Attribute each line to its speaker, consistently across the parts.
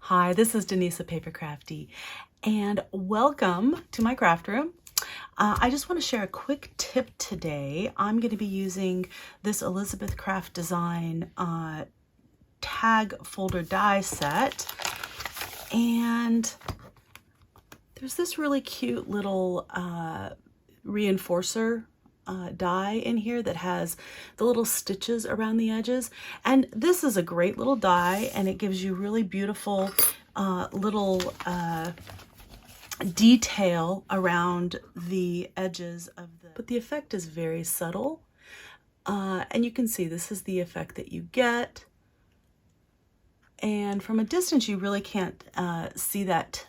Speaker 1: Hi, this is Denise at PaperKraftD, and welcome to my craft room. I just want to share a quick tip today. I'm going to be using this Elizabeth Craft Design tag folder die set, and there's this really cute little reinforcer die in here that has the little stitches around the edges, and this is a great little die, and it gives you really beautiful little detail around the edges of but the effect is very subtle, and you can see this is the effect that you get, and from a distance you really can't see that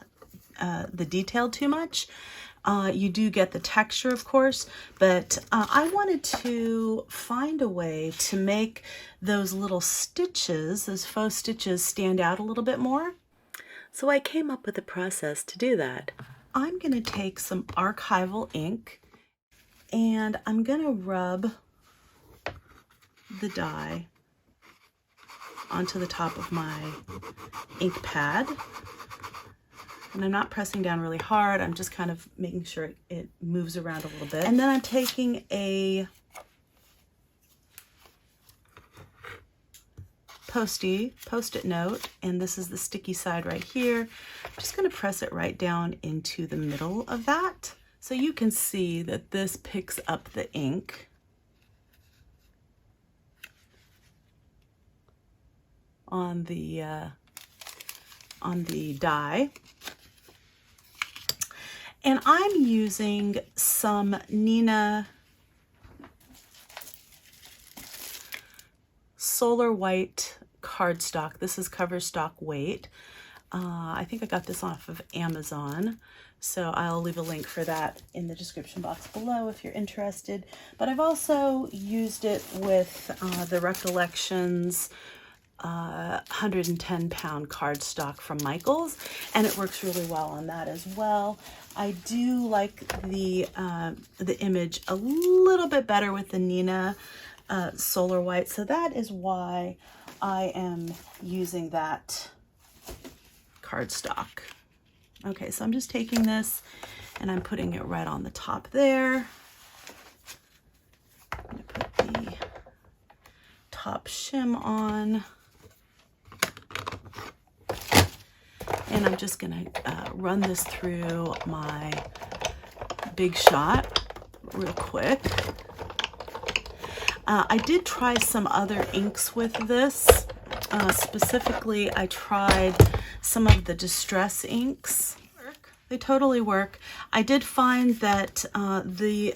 Speaker 1: the detail too much. You do get the texture, of course, but I wanted to find a way to make those little stitches, those faux stitches, stand out a little bit more. So I came up with a process to do that. I'm going to take some archival ink and I'm going to rub the die onto the top of my ink pad. And I'm not pressing down really hard, I'm just kind of making sure it moves around a little bit. And then I'm taking a Post-it note, and this is the sticky side right here. I'm just going to press it right down into the middle of that. So you can see that this picks up the ink. On the die. And I'm using some Nina Solar White cardstock. This is cover stock weight. I think I got this off of Amazon, so I'll leave a link for that in the description box below if you're interested. But I've also used it with the Recollections 110-pound cardstock from Michaels, and it works really well on that as well. I do like the image a little bit better with the Nina Solar White, so that is why I am using that cardstock. Okay, so I'm just taking this and I'm putting it right on the top there. I'm going to put the top shim on. And I'm just going to run this through my Big Shot real quick. I did try some other inks with this. Specifically, I tried some of the Distress inks. They totally work. I did find that the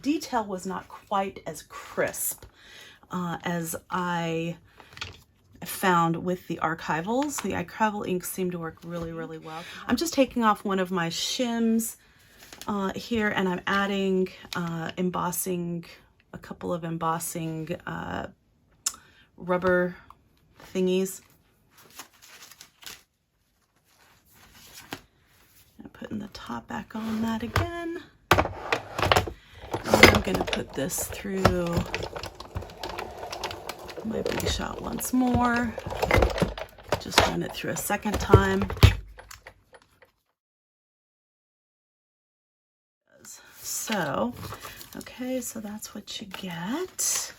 Speaker 1: detail was not quite as crisp as I found with the archivals. The archival inks seem to work really, really well. I'm just taking off one of my shims here, and I'm adding embossing, a couple of embossing rubber thingies. I'm putting the top back on that again. And I'm going to put this through my Big Shot once more. Just run it through a second time. So, okay, so that's what you get.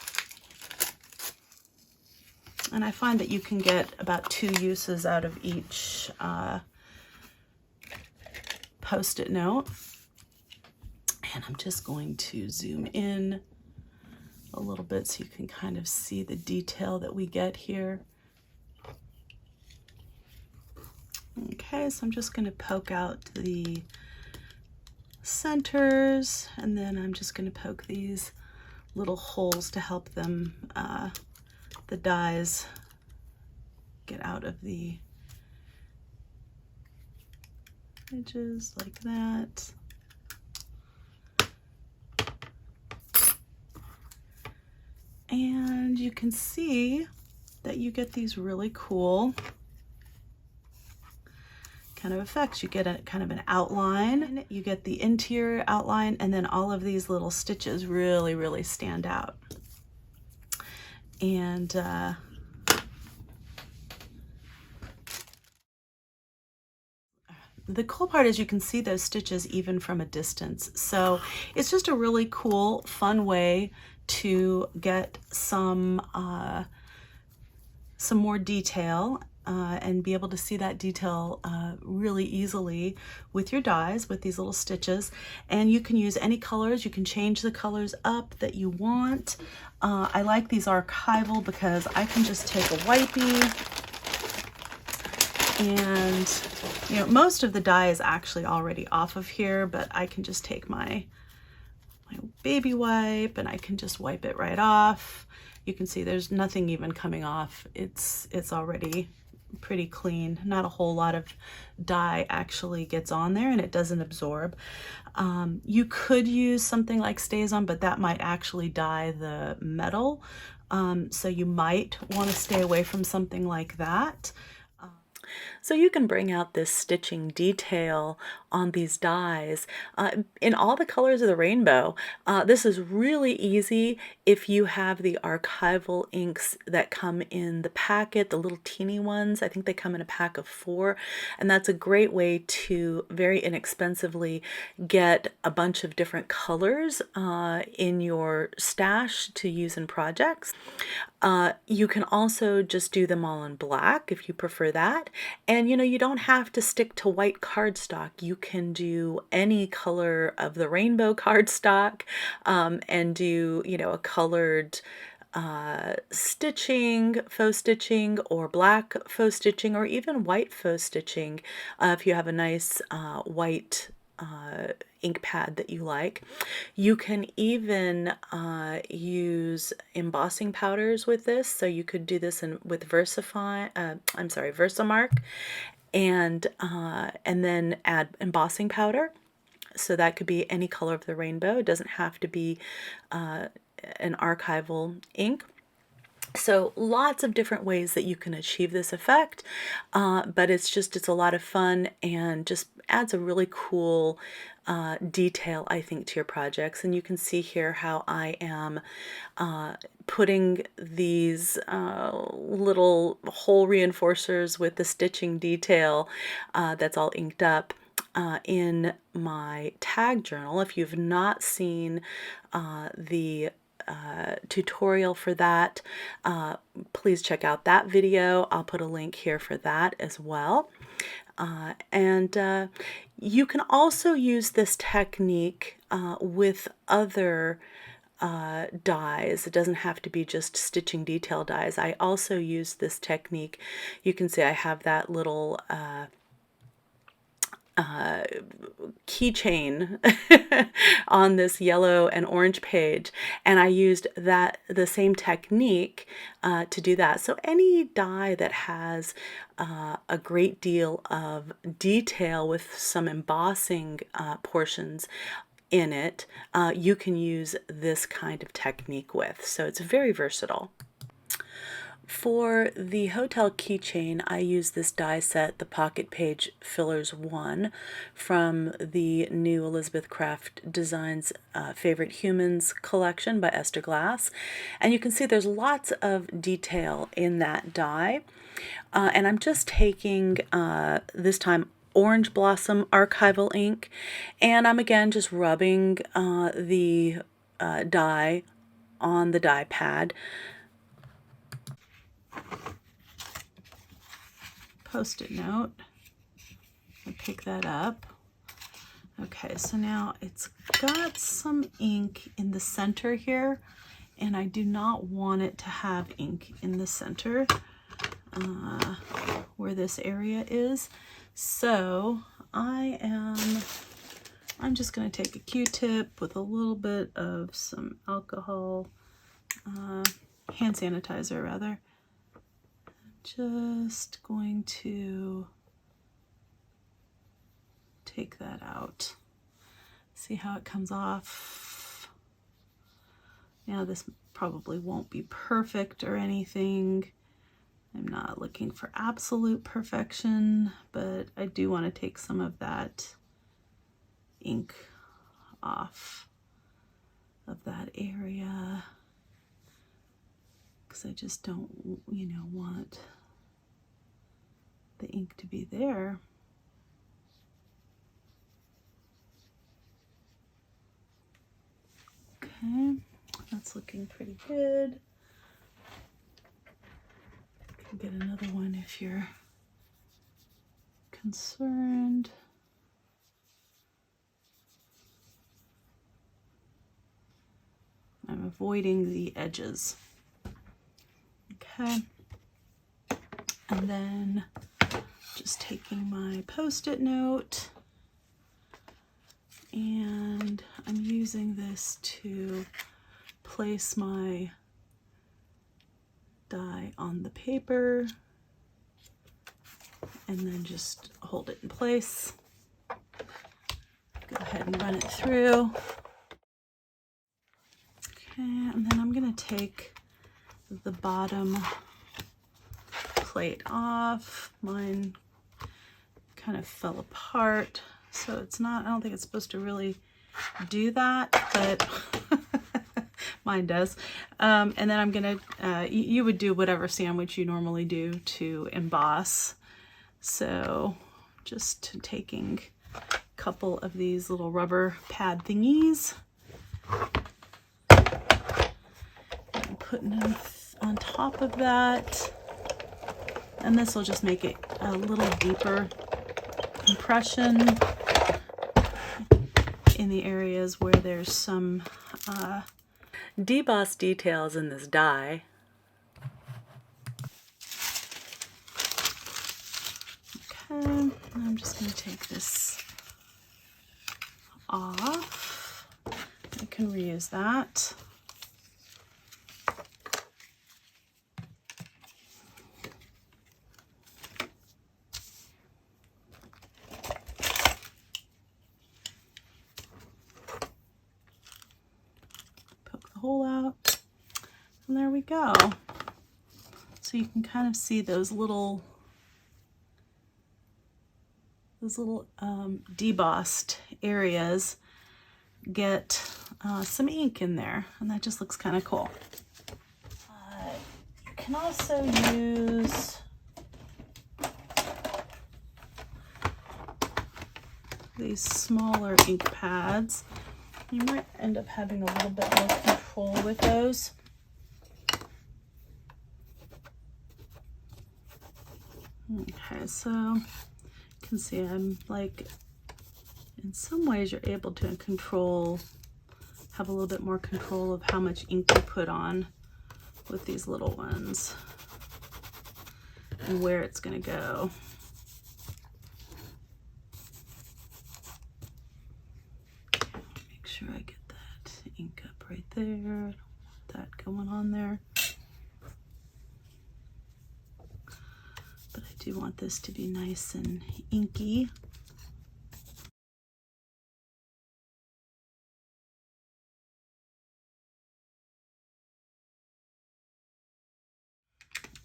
Speaker 1: And I find that you can get about 2 uses out of each Post-it note. And I'm just going to zoom in a little bit so you can kind of see the detail that we get here. Okay, so I'm just going to poke out the centers, and then I'm just going to poke these little holes to help them, the dies, get out of the edges like that. And you can see that you get these really cool kind of effects. You get a kind of an outline, you get the interior outline, and then all of these little stitches really, really stand out. And the cool part is you can see those stitches even from a distance. So it's just a really cool, fun way to get some more detail and be able to see that detail really easily with your dies, with these little stitches. And you can use any colors. You can change the colors up that you want. I like these archival because I can just take a wipey, and you know, most of the dye is actually already off of here, but I can just take my baby wipe and I can just wipe it right off. You can see there's nothing even coming off. It's already pretty clean. Not a whole lot of dye actually gets on there, and it doesn't absorb. You could use something like StazOn, but that might actually dye the metal. So you might want to stay away from something like that. So you can bring out this stitching detail on these dies in all the colors of the rainbow. This is really easy if you have the archival inks that come in the packet, the little teeny ones. I think they come in a pack of 4, and that's a great way to very inexpensively get a bunch of different colors in your stash to use in projects. You can also just do them all in black if you prefer that. And you know, you don't have to stick to white cardstock. You can do any color of the rainbow cardstock and do, you know, a colored stitching, faux stitching, or black faux stitching, or even white faux stitching if you have a nice white ink pad that you like. You can even use embossing powders with this, so you could do this with Versamark, and then add embossing powder. So that could be any color of the rainbow. It doesn't have to be an archival ink. So lots of different ways that you can achieve this effect, but it's a lot of fun and just adds a really cool detail, I think, to your projects. And you can see here how I am putting these little hole reinforcers with the stitching detail that's all inked up in my tag journal. If you've not seen the tutorial for that, please check out that video. I'll put a link here for that as well. And you can also use this technique with other dies. It doesn't have to be just stitching detail dies. I also use this technique. You can see I have that little keychain on this yellow and orange page, and I used the same technique to do that. So any die that has a great deal of detail with some embossing portions in it, you can use this kind of technique with. So it's very versatile. For the hotel keychain, I use this die set, the Pocket Page Fillers 1, from the new Elizabeth Craft Designs Favorite Humans collection by Esther Glas. And you can see there's lots of detail in that die. And I'm just taking, this time, Orange Blossom Archival ink, and I'm again just rubbing the die on the die pad. Post-it note. I pick that up. Okay, so now it's got some ink in the center here, and I do not want it to have ink in the center where this area is. So I'm just going to take a Q-tip with a little bit of some alcohol, hand sanitizer rather. Just going to take that out. See how it comes off. Now this probably won't be perfect or anything. I'm not looking for absolute perfection, but I do want to take some of that ink off of that area, because I just don't, you know, want the ink to be there. Okay, that's looking pretty good. You can get another one if you're concerned. I'm avoiding the edges. Okay, and then just taking my Post-it note, and I'm using this to place my die on the paper and then just hold it in place. Go ahead and run it through. Okay, and then I'm going to take the bottom plate off. Mine kind of fell apart, so it's not, I don't think it's supposed to really do that, but mine does. And then I'm gonna, you would do whatever sandwich you normally do to emboss. So just taking a couple of these little rubber pad thingies and putting them on top of that. And this will just make it a little deeper impression in the areas where there's some debossed details in this die. Okay, I'm just going to take this off. I can reuse that. Hole out, and there we go. So you can kind of see those little debossed areas get some ink in there, and that just looks kind of cool. You can also use these smaller ink pads. You might end up having a little bit more control with those. Okay, so you can see I'm like, in some ways you're able to have a little bit more control of how much ink you put on with these little ones and where it's going to go. I get that ink up right there. I don't want that going on there. But I do want this to be nice and inky.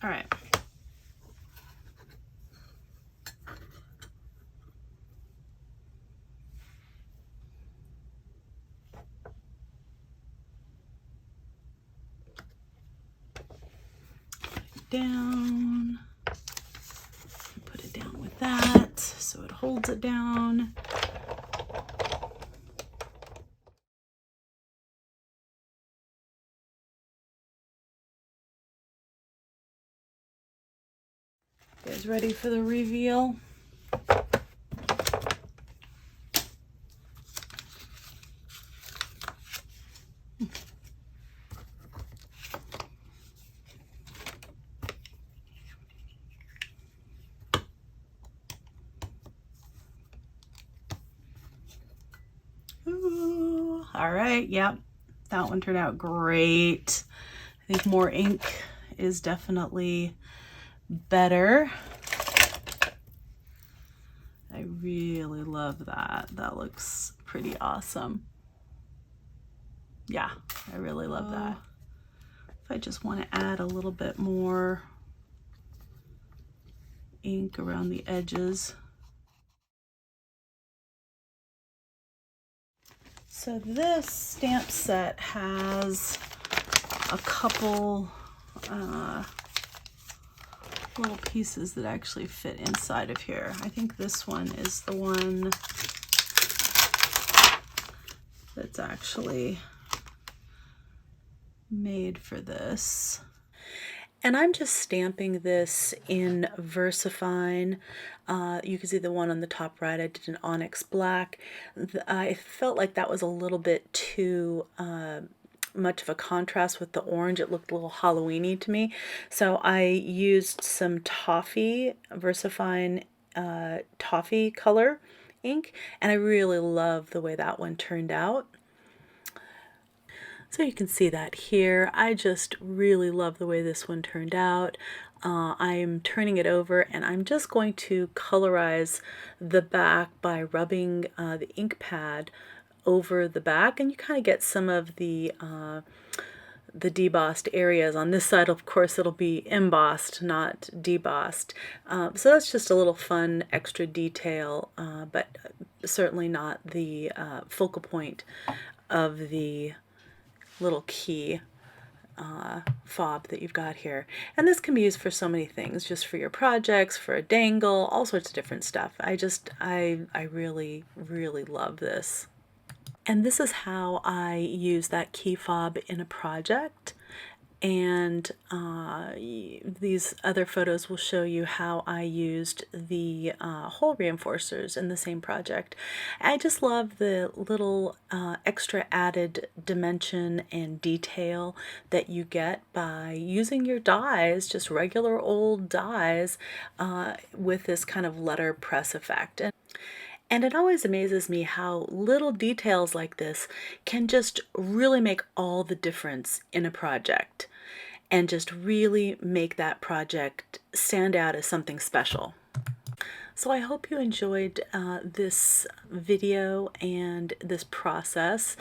Speaker 1: All right. Down, put it down with that so it holds it down. You guys ready for the reveal? Ooh, all right, yep, that one turned out great. I think more ink is definitely better. I really love that. That looks pretty awesome. Yeah, I really love that. If I just want to add a little bit more ink around the edges. So this stamp set has a couple little pieces that actually fit inside of here. I think this one is the one that's actually made for this. And I'm just stamping this in VersaFine. You can see the one on the top right, I did an onyx black. I felt like that was a little bit too much of a contrast with the orange. It looked a little Halloween-y to me. So I used some toffee, VersaFine toffee color ink, and I really love the way that one turned out. So you can see that here. I just really love the way this one turned out. I'm turning it over and I'm just going to colorize the back by rubbing the ink pad over the back, and you kind of get some of the debossed areas. On this side, of course, it'll be embossed, not debossed. So that's just a little fun extra detail, but certainly not the focal point of the little key fob that you've got here. And this can be used for so many things, just for your projects, for a dangle, all sorts of different stuff. I really, really love this. And this is how I use that key fob in a project. And these other photos will show you how I used the hole reinforcers in the same project. I just love the little extra added dimension and detail that you get by using your dies, just regular old dies, with this kind of letterpress effect. And it always amazes me how little details like this can just really make all the difference in a project and just really make that project stand out as something special. So I hope you enjoyed this video and this process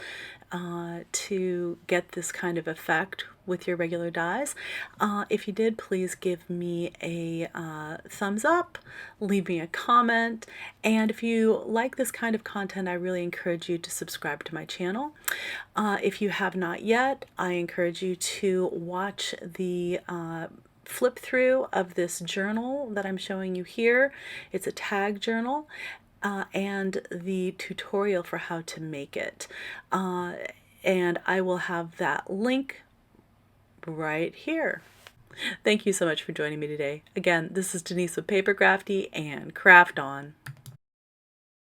Speaker 1: to get this kind of effect with your regular dies. If you did, please give me a thumbs up, leave me a comment, and if you like this kind of content, I really encourage you to subscribe to my channel. If you have not yet, I encourage you to watch the flip through of this journal that I'm showing you here. It's a tag journal, and the tutorial for how to make it. And I will have that link right here. Thank you so much for joining me today. Again, this is Denise with PaperKraftD, and craft on.